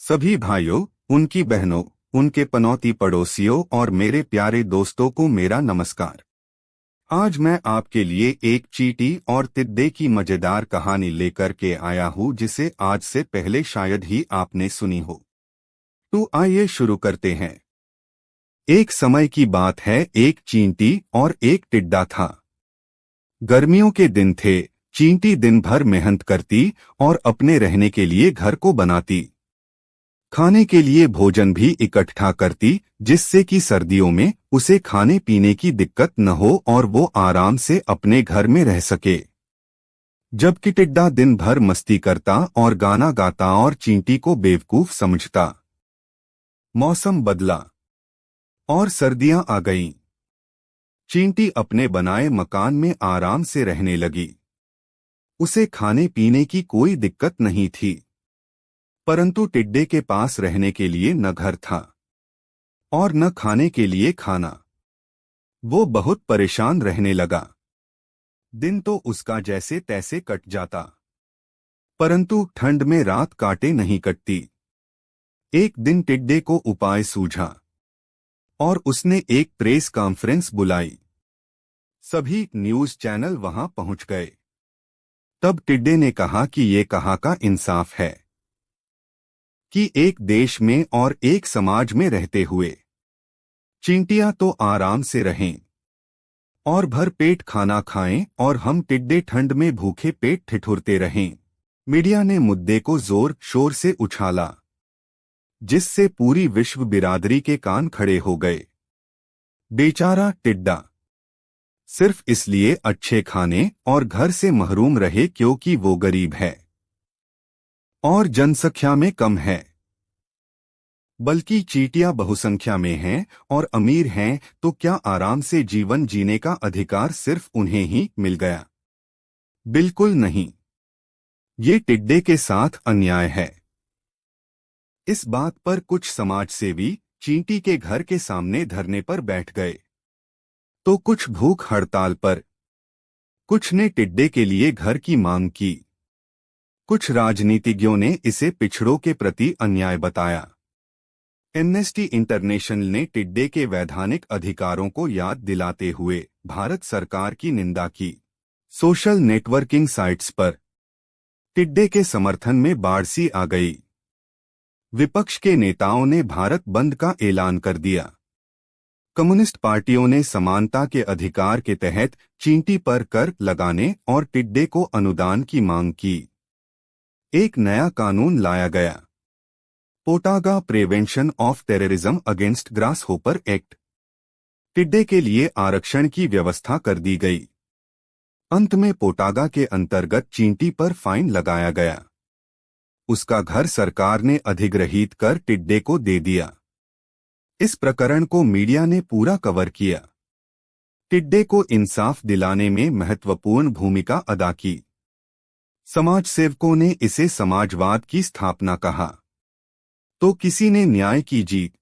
सभी भाइयों, उनकी बहनों, उनके पनौती पड़ोसियों और मेरे प्यारे दोस्तों को मेरा नमस्कार। आज मैं आपके लिए एक चींटी और तितली की मजेदार कहानी लेकर के आया हूँ जिसे आज से पहले शायद ही आपने सुनी हो। तो आइए शुरू करते हैं। एक समय की बात है, एक चींटी और एक टिड्डा था। गर्मियों के दिन थे। चींटी दिन भर मेहनत करती और अपने रहने के लिए घर को बनाती। खाने के लिए भोजन भी इकट्ठा करती, जिससे कि सर्दियों में उसे खाने पीने की दिक्कत न हो और वो आराम से अपने घर में रह सके। जबकि टिड्डा दिन भर मस्ती करता और गाना गाता और चींटी को बेवकूफ समझता। मौसम बदला और सर्दियां आ गईं। चींटी अपने बनाए मकान में आराम से रहने लगी। उसे खाने पीने की कोई दिक्कत नहीं थी, परंतु टिड्डे के पास रहने के लिए न घर था और न खाने के लिए खाना। वो बहुत परेशान रहने लगा। दिन तो उसका जैसे तैसे कट जाता, परंतु ठंड में रात काटे नहीं कटती। एक दिन टिड्डे को उपाय सूझा और उसने एक प्रेस कॉन्फ्रेंस बुलाई। सभी न्यूज चैनल वहां पहुंच गए। तब टिड्डे ने कहा कि ये कहाँ का इंसाफ है कि एक देश में और एक समाज में रहते हुए चींटियां तो आराम से रहें और भर पेट खाना खाएं और हम टिड्डे ठंड में भूखे पेट ठिठुरते रहें। मीडिया ने मुद्दे को जोर शोर से उछाला, जिससे पूरी विश्व बिरादरी के कान खड़े हो गए। बेचारा टिड्डा सिर्फ इसलिए अच्छे खाने और घर से महरूम रहे क्योंकि वो गरीब है और जनसंख्या में कम है। बल्कि चींटियां बहुसंख्या में हैं और अमीर हैं, तो क्या आराम से जीवन जीने का अधिकार सिर्फ उन्हें ही मिल गया? बिल्कुल नहीं। ये टिड्डे के साथ अन्याय है। इस बात पर कुछ समाजसेवी चींटी के घर के सामने धरने पर बैठ गए, तो कुछ भूख हड़ताल पर। कुछ ने टिड्डे के लिए घर की मांग की। कुछ राजनीतिज्ञों ने इसे पिछड़ों के प्रति अन्याय बताया। एम्नेस्टी इंटरनेशनल ने टिड्डे के वैधानिक अधिकारों को याद दिलाते हुए भारत सरकार की निंदा की। सोशल नेटवर्किंग साइट्स पर टिड्डे के समर्थन में बाढ़ सी आ गई। विपक्ष के नेताओं ने भारत बंद का ऐलान कर दिया। कम्युनिस्ट पार्टियों ने समानता के अधिकार के तहत चींटी पर कर लगाने और टिड्डे को अनुदान की मांग की। एक नया कानून लाया गया, POTAGA prevention of terrorism against grasshopper act. टिड्डे के लिए आरक्षण की व्यवस्था कर दी गई। अंत में पोटागा के अंतर्गत चींटी पर फाइन लगाया गया। उसका घर सरकार ने अधिग्रहित कर टिड्डे को दे दिया। इस प्रकरण को मीडिया ने पूरा कवर किया। टिड्डे को इंसाफ दिलाने में महत्वपूर्ण भूमिका अदा की। समाजसेवकों ने इसे समाजवाद की स्थापना कहा, तो किसी ने न्याय की जीत।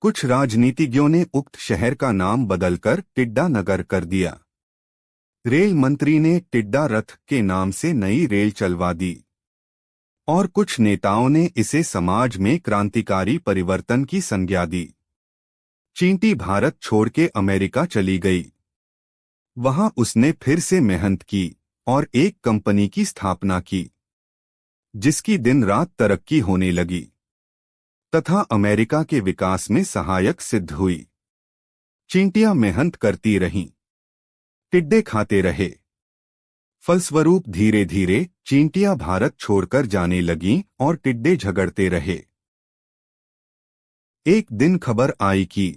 कुछ राजनीतिज्ञों ने उक्त शहर का नाम बदलकर टिड्डा नगर कर दिया। रेल मंत्री ने टिड्डा रथ के नाम से नई रेल चलवा दी और कुछ नेताओं ने इसे समाज में क्रांतिकारी परिवर्तन की संज्ञा दी। चींटी भारत छोड़ के अमेरिका चली गई। वहां उसने फिर से मेहनत की और एक कंपनी की स्थापना की, जिसकी दिन रात तरक्की होने लगी तथा अमेरिका के विकास में सहायक सिद्ध हुई। चींटियां मेहनत करती रहीं, टिड्डे खाते रहे। फलस्वरूप धीरे धीरे चींटियां भारत छोड़कर जाने लगीं और टिड्डे झगड़ते रहे। एक दिन खबर आई कि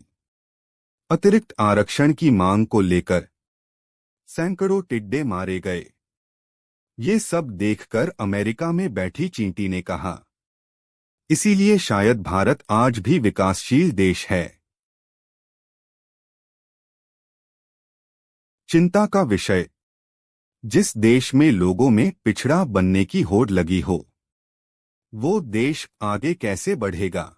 अतिरिक्त आरक्षण की मांग को लेकर सैकड़ों टिड्डे मारे गए। ये सब देखकर अमेरिका में बैठी चींटी ने कहा, इसीलिए शायद भारत आज भी विकासशील देश है। चिंता का विषय, जिस देश में लोगों में पिछड़ा बनने की होड़ लगी हो, वो देश आगे कैसे बढ़ेगा?